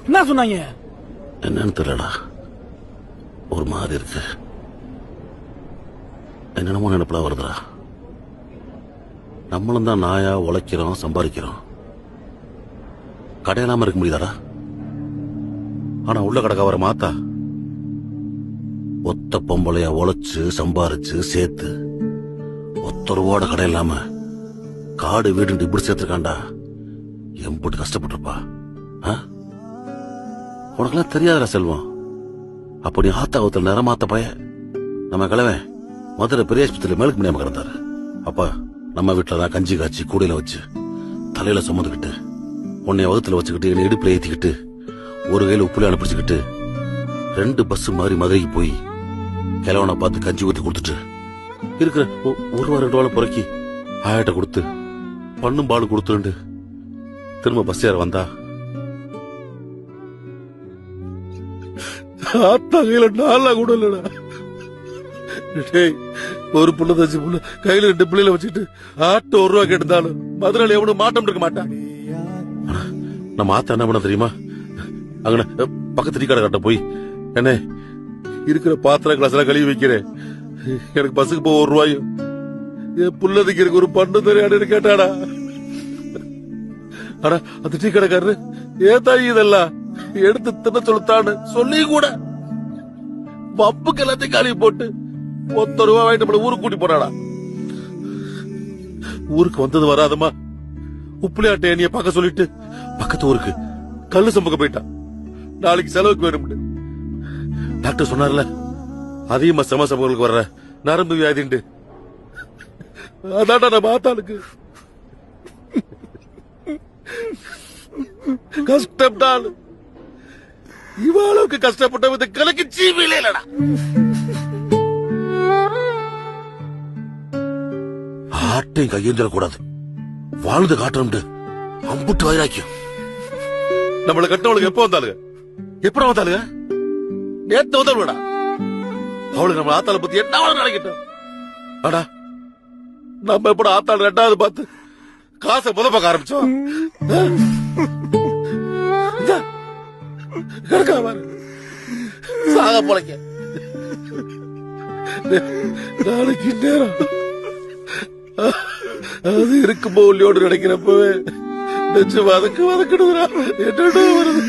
என்ன சொன்னாங்க? என்னன்னு தெரியலடா, ஒரு மாதிரி இருக்கு. என்னென்னமோ நினைப்பெல்லாம் வருதுடா. நம்மளும் தான் நாயா உழைக்கிறோம், சம்பாதிக்கிறோம். கடையிலாம இருக்க முடியுதாடா? ஆனா உள்ள கடக்க வர மாத்தா ஒத்த பொம்பளைய உழைச்சு சம்பாரிச்சு சேர்த்து ஒத்த ரூபாட கடை இல்லாம காடு வீடு இப்படி சேர்த்துருக்காண்டா. எம்புட்டு கஷ்டப்பட்டிருப்பா. உனக்கெல்லாம் தெரியாதடா செல்வம். அப்படி ஆத்தாவத்தில் நிறமாத்த பய நம்ம கிழவன் மதுரை பெரிய ஆஸ்பத்திரியில மேலுக்கு முடியாம கிடந்தாரு. அப்பா நம்ம வீட்டுலதான் கஞ்சி காய்ச்சி கூடையில வச்சு தலையில சுமந்துக்கிட்டு உன்னைய வகுத்துல வச்சுக்கிட்டு என்னை இடுப்புல ஏத்திக்கிட்டு ஒரு கையில உப்புல அனுப்பிச்சுக்கிட்டு 2 பஸ் மாதிரி மதுரைக்கு போய் கிழவனை பார்த்து கஞ்சி ஊத்தி கொடுத்துட்டு இருக்கிற ஒரு ரூபா 2 ரூபாய் புறக்கி ஆயிட்ட கொடுத்து பண்ணும் பால் கொடுத்துட்டு திரும்ப பஸ் ஏற வந்தா ஆத்தா கையில 4 கூட இல்லடா. ஒரு புள்ள தச்சு புள்ள கையில 2 பிள்ளைல வச்சுட்டு ஆட்ட 1 ரூபா கேட்டாலும் மதுரையில எவனும் மாட்டம் இருக்க மாட்டான். நம்ம ஆத்தா என்ன பண்ண தெரியுமா? அங்க பக்கத்து டீ கடை கட்ட போய் என்ன இருக்கிற பாத்திர கிளாஸ் எல்லாம் கழுவி வைக்கிறேன், எனக்கு பஸ்ஸுக்கு போக 1 ரூபாயும் என் புள்ளதுக்கு எனக்கு ஒரு பண்ணு தெரியாதுன்னு கேட்டாடா. ஆனா அந்த டீ கடைக்காரரு ஏதாயி இதெல்லாம் எடுத்து தின்ன சொல்லுத்தான்னு சொல்லி கூட பப்புக்கு எல்லாத்தையும் கழுவி போட்டு 1 ரூபா வாங்கிட்டு நம்மள ஊருக்கு கூட்டி போறாடா. ஊருக்கு வந்தது வராதமா உப்புளியாட்ட என்னைய பார்க்க சொல்லிட்டு பக்கத்து ஊருக்கு கல்லு சம்பக்க போயிட்டான். நாளைக்கு செலவுக்கு வேணும்னு டாக்டர் சொன்னார்ல, அதிகமா சமசமங்களுக்கு வர்ற நரம்பு வியாதிண்டு. அதான்டா நம்ம ஆத்தாளுக்கு கஷ்டப்பட்டால் இவ்வளவுக்கு கஷ்டப்பட்ட கலக்கு ஜீவிலே இல்லடா. ஆட்டையும் கையெழுந்திர கூடாது, வாழ்ந்து காட்டணும் அம்புட்டு வயராக்கியம். நம்மள கட்டவளுக்கு எப்ப வந்தாலுங்க, எப்ப வந்தாலுங்க, நேத்து வந்தாலுடா. அவளுக்கு நம்ம ஆத்தாளை பத்தி என்ன நினைக்கிட்டோம். ஆனா நம்ம எப்பட ஆத்தாள் 2வது பார்த்து காசை பார்க்க ஆரம்பிச்சோம். சாக போலைக்க நாளைக்கு நேரம் அது இருக்கும்போ உள்ளோடு நினைக்கிறப்பவே நெஞ்சு வதக்கிடுறா. என்னடா வருது?